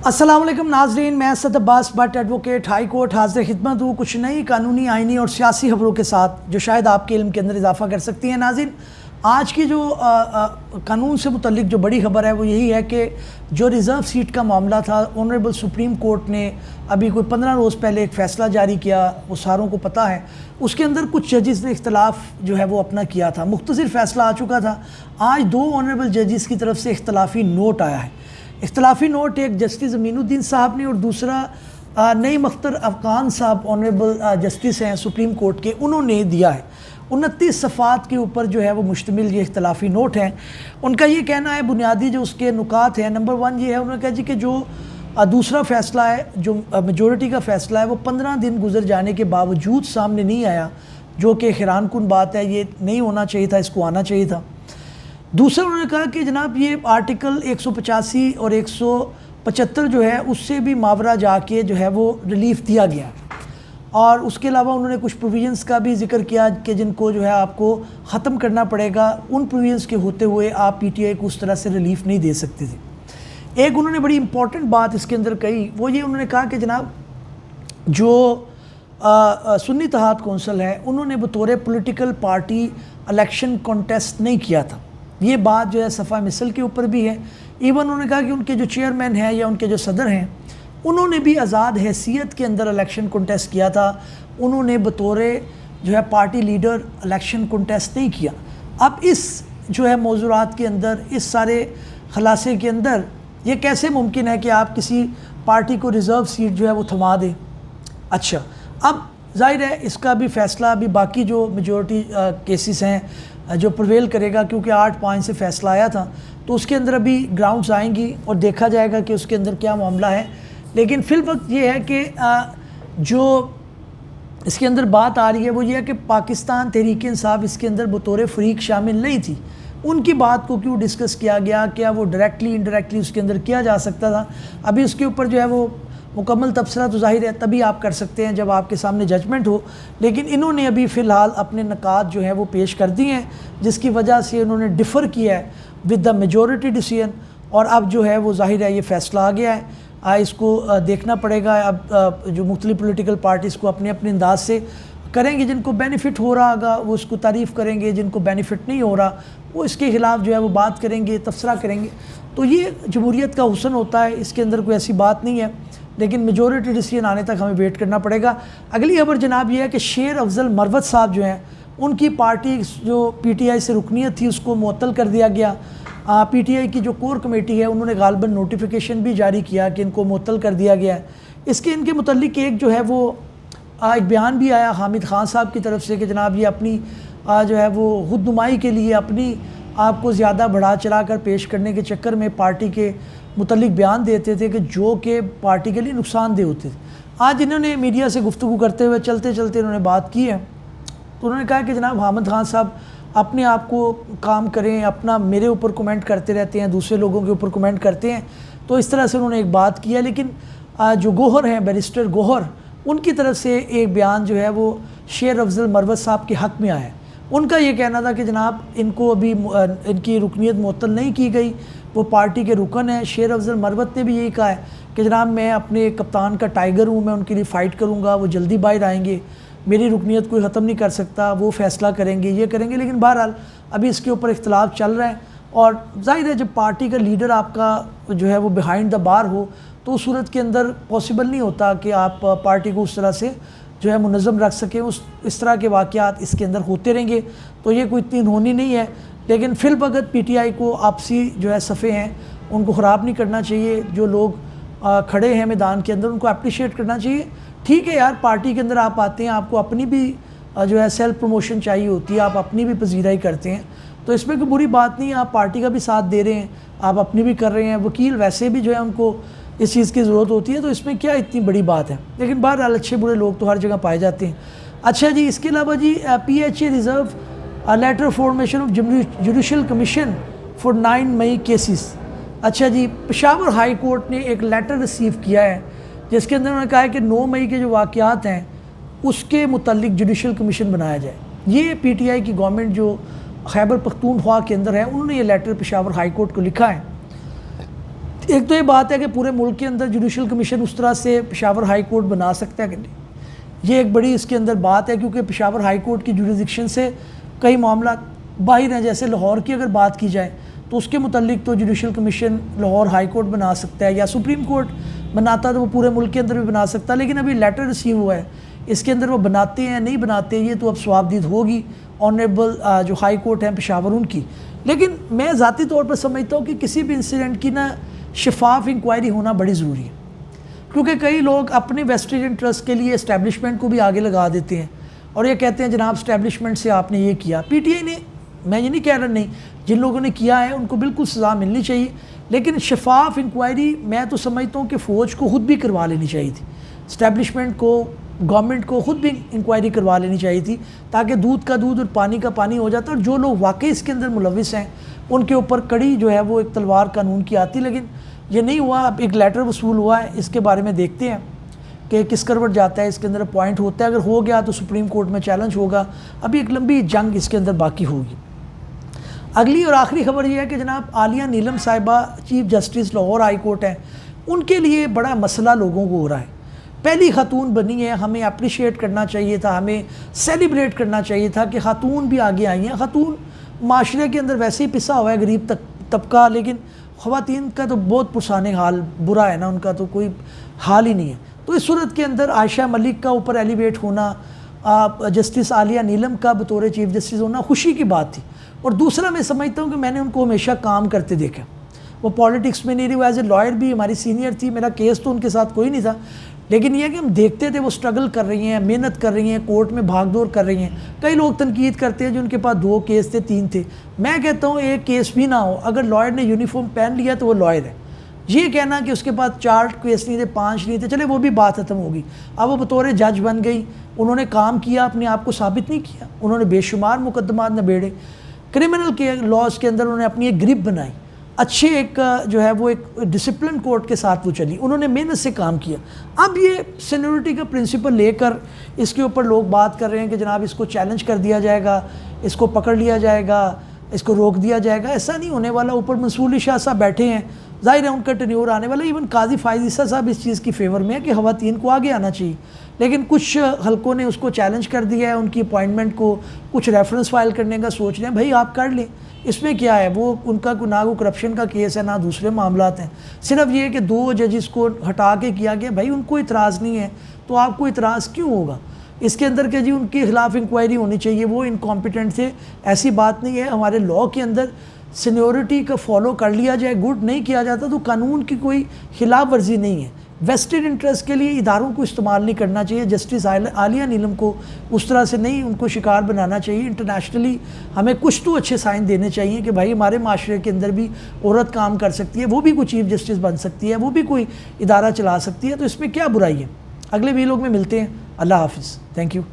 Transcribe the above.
अस्सलाम वालेकुम नाजरीन, मैं Asad Abbas Bhatt advocate high court हाजिर खिदमत हूँ कुछ नई कानूनी, आइनी और सियासी खबरों के साथ जो शायद आपके इल्म के अंदर इजाफा कर सकती हैं। नाज़रीन, आज की जो कानून से मुतल्लिक जो बड़ी खबर है वो यही है कि जो रिज़र्व सीट का मामला था, ऑनरेबल सुप्रीम कोर्ट ने अभी कोई 15 रोज़ पहले एक फ़ैसला जारी किया, वो सारों को पता है। उसके अंदर कुछ जजेस ने इख्तलाफ जो है वो अपना किया था, मुख्तसर फ़ैसला आ चुका था। आज 2 ऑनरेबल जजेस की तरफ से इख्तलाफी नोट आया है। इख्तलाफी नोट एक जस्टिस अमीनुद्दीन साहब ने और दूसरा नईम अख्तर अफगान साहब ऑनरेबल जस्टिस हैं सुप्रीम कोर्ट के, उन्होंने दिया है। 29 सफ़ात के ऊपर जो है वो मुश्तमिल ये इख्तलाफी नोट हैं। उनका ये कहना है, बुनियादी जो उसके नुकात हैं, नंबर 1 ये है, उन्होंने कहा जी कि जो दूसरा फ़ैसला है, जो मेजॉरिटी का फ़ैसला है, वो 15 दिन गुजर जाने के बावजूद सामने नहीं आया, जो कि हैरानकुन बात है। ये नहीं होना चाहिए था, इसको आना चाहिए था। दूसरा उन्होंने कहा कि जनाब ये आर्टिकल 185 और 175 जो है उससे भी मावरा जाके जो है वो रिलीफ दिया गया। और उसके अलावा उन्होंने कुछ प्रोविजंस का भी जिक्र किया कि जिनको जो है आपको ख़त्म करना पड़ेगा, उन प्रोविजंस के होते हुए आप पीटीआई को उस तरह से रिलीफ नहीं दे सकते थे। एक उन्होंने बड़ी इंपॉर्टेंट बात इसके अंदर कही, वो ये उन्होंने कहा कि जनाब जो सुन्नी इत्तेहाद कौंसिल है, उन्होंने बतौर पॉलिटिकल पार्टी इलेक्शन कॉन्टेस्ट नहीं किया था। ये बात जो है सफ़ा मिसल के ऊपर भी है। इवन उन्होंने कहा कि उनके जो चेयरमैन हैं या उनके जो सदर हैं, उन्होंने भी आज़ाद हैसियत के अंदर इलेक्शन कॉन्टेस्ट किया था। उन्होंने बतौर जो है पार्टी लीडर इलेक्शन कॉन्टेस्ट नहीं किया। अब इस जो है मौज़ूरात के अंदर, इस सारे खलासे के अंदर ये कैसे मुमकिन है कि आप किसी पार्टी को रिज़र्व सीट जो है वो थमा दें। अच्छा, अब जाहिर है इसका भी फ़ैसला अभी बाकी जो मेजॉरिटी केसेस हैं जो प्रिवेल करेगा, क्योंकि 8-5 से फ़ैसला आया था, तो उसके अंदर अभी ग्राउंड्स आएंगी और देखा जाएगा कि उसके अंदर क्या मामला है। लेकिन फिल वक्त ये है कि जो इसके अंदर बात आ रही है वो ये है कि पाकिस्तान तहरीक इंसाफ इसके अंदर बतौर फ़रीक शामिल नहीं थी। उनकी बात को क्यों डिस्कस किया गया, क्या वो डायरेक्टली इनडायरेक्टली उसके अंदर किया जा सकता था। अभी उसके ऊपर जो है वो मुकम्मल तबसरा तो ज़ाहिर है तभी आप कर सकते हैं जब आपके सामने जजमेंट हो। लेकिन इन्होंने अभी फ़िलहाल अपने नकात जो है वो पेश कर दिए हैं, जिसकी वजह से इन्होंने डिफ़र किया है विद द मेजॉरिटी डिसीजन। और अब जो है वो ज़ाहिर है ये फ़ैसला आ गया है। इसको देखना पड़ेगा। अब जो मुख्तलिफ पॉलिटिकल पार्टीज़ को अपने अपने अंदाज से करेंगे, जिनको बेनिफिट हो रहा होगा वो उसको तारीफ़ करेंगे, जिनको बेनिफिट नहीं हो रहा वो इसके ख़िलाफ़ जो है वो बात करेंगे, तबसरा करेंगे। तो ये जमहूरियत का हुस्न होता है, इसके अंदर कोई ऐसी बात नहीं है। लेकिन मेजॉरिटी डिसीजन आने तक हमें वेट करना पड़ेगा। अगली खबर जनाब ये है कि शेर अफजल मरवत साहब जो हैं, उनकी पार्टी जो पीटीआई से रुकनीत थी उसको मुअत्तल कर दिया गया। पीटीआई की जो कोर कमेटी है उन्होंने गालबन नोटिफिकेशन भी जारी किया कि इनको मुअत्तल कर दिया गया है। इसके इनके मुतल्लिक एक जो है वो एक बयान भी आया हामिद खान साहब की तरफ से कि जनाब ये अपनी जो है वो खुदनुमाई के लिए अपनी आपको ज़्यादा बढ़ा चढ़ा कर पेश करने के चक्कर में पार्टी के मुतल्लिक बयान देते थे कि जो कि पार्टी के लिए नुकसानदेह होते थे। आज इन्होंने मीडिया से गुफ्तगू करते हुए चलते चलते इन्होंने बात की है, तो उन्होंने कहा कि जनाब हामिद खान साहब अपने आप को काम करें, अपना मेरे ऊपर कमेंट करते रहते हैं, दूसरे लोगों के ऊपर कमेंट करते हैं। तो इस तरह से उन्होंने एक बात की है। लेकिन जो गोहर हैं, बैरिस्टर गोहर, उनकी तरफ से एक बयान जो है वो शेर अफजल मरवत साहब के हक़ में आया है। उनका ये कहना था कि जनाब इनको अभी इनकी रुकनीत मुअत्तल नहीं की गई, वो पार्टी के रुकन है। शेर अफजल मरवत ने भी यही कहा है कि जनाब मैं अपने कप्तान का टाइगर हूँ, मैं उनके लिए फ़ाइट करूँगा, वो जल्दी बाहर आएंगे, मेरी रुकनीत कोई ख़त्म नहीं कर सकता, वो फ़ैसला करेंगे, ये करेंगे। लेकिन बहरहाल अभी इसके ऊपर इख्तलाफ चल रहा है। और जाहिर है जब पार्टी का लीडर आपका जो है वो बिहाइंड द बार हो, तो उस सूरत के अंदर पॉसिबल नहीं होता कि आप पार्टी को उस तरह से जो है मुनज़्ज़म रख सकें। इस तरह के वाक़यात इसके अंदर होते रहेंगे, तो ये कोई इतनी होनी नहीं है। लेकिन फिल वक्त पीटीआई को आपसी जो है सफ़े हैं उनको ख़राब नहीं करना चाहिए। जो लोग खड़े हैं मैदान के अंदर उनको अप्रिशिएट करना चाहिए। ठीक है यार, पार्टी के अंदर आप आते हैं, आपको अपनी भी जो है सेल्फ प्रमोशन चाहिए होती है, आप अपनी भी पजीराई करते हैं, तो इसमें कोई बुरी बात नहीं है। आप पार्टी का भी साथ दे रहे हैं, आप अपनी भी कर रहे हैं। वकील वैसे भी जो है उनको इस चीज़ की ज़रूरत होती है, तो इसमें क्या इतनी बड़ी बात है। लेकिन बहरहाल अच्छे बुरे लोग तो हर जगह पाए जाते हैं। अच्छा जी, इसके अलावा जी PHA reserve letter formation of judicial commission for 9 May cases. अच्छा जी, पेशावर हाई कोर्ट ने एक लेटर रिसीव किया है जिसके अंदर उन्होंने कहा है कि 9 मई के जो वाक़यात हैं उसके मुतल्लिक जुडिशल कमीशन बनाया जाए। ये पीटीआई की गवर्नमेंट जो खैबर पख्तूनख्वा के अंदर है, उन्होंने ये लेटर पेशावर हाई कोर्ट को लिखा है। एक तो ये बात है कि पूरे मुल्क के अंदर जुडिशल कमीशन उस तरह से पेशावर हाई कोर्ट बना सकता है कि नहीं, ये एक बड़ी इसके अंदर बात है, क्योंकि पेशावर हाई कोर्ट की जुडिक्शन से कई मामला बाहर हैं। जैसे लाहौर की अगर बात की जाए तो उसके मुतल्लिक तो judicial commission Lahore high court बना सकता है, या सुप्रीम कोर्ट बनाता तो वो पूरे मुल्क के अंदर भी बना सकता है। लेकिन अभी लेटर रिसीव हुआ है, इसके अंदर वो बनाते हैं नहीं बनाते ये तो अब सवाबदीद होगी ऑनरेबल जो हाई कोर्ट हैं पेशावर उनकी। लेकिन मैं ज़ाती तौर पर समझता हूँ कि किसी भी इंसिडेंट की ना शफाफ इंक्वायरी होना बड़ी ज़रूरी है, क्योंकि कई लोग अपने वेस्टेड इंटरेस्ट के लिए इस्टेब्लिशमेंट को भी आगे लगा देते हैं और ये कहते हैं जनाब इस्टेब्लिशमेंट से आपने ये किया। पीटीआई ने, मैं ये नहीं कह रहा नहीं, जिन लोगों ने किया है उनको बिल्कुल सज़ा मिलनी चाहिए, लेकिन शफाफ इंक्वायरी मैं तो समझता हूँ कि फ़ौज को ख़ुद भी करवा लेनी चाहिए थी, इस्टेब्लिशमेंट को, गवर्नमेंट को ख़ुद भी इंक्वायरी करवा लेनी चाहिए थी, ताकि दूध का दूध और पानी का पानी हो जाता और जो लोग वाकई इसके अंदर मुलविस हैं उनके ऊपर कड़ी जो है वो एक तलवार कानून की आती। लेकिन ये नहीं हुआ। अब एक लेटर वसूल हुआ है, इसके बारे में देखते हैं कि किस करवट जाता है, इसके अंदर पॉइंट होता है, अगर हो गया तो सुप्रीम कोर्ट में चैलेंज होगा। अभी एक लंबी जंग इसके अंदर बाकी होगी। अगली और आखिरी खबर यह है कि जनाब आलिया नीलम साहिबा chief justice Lahore high court हैं, उनके लिए बड़ा मसला लोगों को हो रहा है। पहली खातून बनी है, हमें अप्रिशिएट करना चाहिए था, हमें सेलिब्रेट करना चाहिए था कि खातून भी आगे आई हैं। खातून माशरे के अंदर वैसे ही पिसा हुआ है गरीब तबका, लेकिन ख़वातीन का तो बहुत पुरसाने हाल बुरा है ना, उनका तो कोई हाल ही नहीं है। तो इस सूरत के अंदर आयशा मलिक का ऊपर एलिवेट होना, जस्टिस आलिया नीलम का बतौर चीफ जस्टिस होना खुशी की बात थी। और दूसरा मैं समझता हूँ कि मैंने उनको हमेशा काम करते देखा, वो पॉलिटिक्स में नहीं रही, वो एज ए लॉयर भी हमारी सीनियर थी, मेरा केस तो उनके साथ कोई नहीं था, लेकिन यह कि हम देखते थे वो स्ट्रगल कर रही हैं, मेहनत कर रही हैं, कोर्ट में भागदौड़ कर रही हैं। कई लोग तनकीद करते हैं जो उनके पास 2 केस थे, 3 थे। मैं कहता हूँ एक केस भी ना हो, अगर लॉयर ने यूनिफॉर्म पहन लिया तो वो लॉयर है। ये कहना कि उसके पास 4 केस नहीं थे, 5 नहीं थे, चले वो भी बात ख़त्म होगी। अब वो बतौर जज बन गई, उन्होंने काम किया, अपने आप को साबित नहीं किया, उन्होंने बेशुमार मुकदमात नबेड़े, क्रिमिनल के लॉज के अंदर उन्होंने अपनी एक ग्रिप बनाई, अच्छे एक जो है वो एक डिसिप्लिन कोर्ट के साथ वो चली, उन्होंने मेहनत से काम किया। अब ये सीनियरिटी का प्रिंसिपल लेकर इसके ऊपर लोग बात कर रहे हैं कि जनाब इसको चैलेंज कर दिया जाएगा, इसको पकड़ लिया जाएगा, इसको रोक दिया जाएगा। ऐसा नहीं होने वाला। ऊपर मंसूर अली शाह साहब बैठे हैं, ज़ाहिर है उनका टेन्योर आने वाला। इवन काजी फायज़ ईसा साहब इस चीज़ की फेवर में है कि ख़वातीन को आगे आना चाहिए, लेकिन कुछ हलकों ने उसको चैलेंज कर दिया है, उनकी अपॉइंटमेंट को कुछ रेफरेंस फाइल करने का सोच रहे हैं। भाई आप कर लें, इसमें क्या है, वो उनका ना कोई करप्शन का केस है ना दूसरे मामलात हैं। सिर्फ ये कि 2 जजेस को हटा के किया गया, भाई उनको इतराज़ नहीं है तो आपको इतराज़ क्यों होगा इसके अंदर के जी उनके खिलाफ इंक्वायरी होनी चाहिए, वो इनकॉम्पिटेंट थे, ऐसी बात नहीं है। हमारे लॉ के अंदर सीनियरिटी का फॉलो कर लिया जाए, गुड नहीं किया जाता तो कानून की कोई खिलाफ वर्जी नहीं है। वेस्टेड इंटरेस्ट के लिए इदारों को इस्तेमाल नहीं करना चाहिए। जस्टिस आलिया नीलम को उस तरह से नहीं उनको शिकार बनाना चाहिए। इंटरनेशनली हमें कुछ तो अच्छे साइन देने चाहिए कि भाई हमारे माशरे के अंदर भी औरत काम कर सकती है, वो भी कोई चीफ जस्टिस बन सकती है, वो भी कोई इदारा चला सकती है, तो इसमें क्या बुराई है। अगले वीडियो में मिलते हैं। अल्लाह हाफिज़, थैंक यू।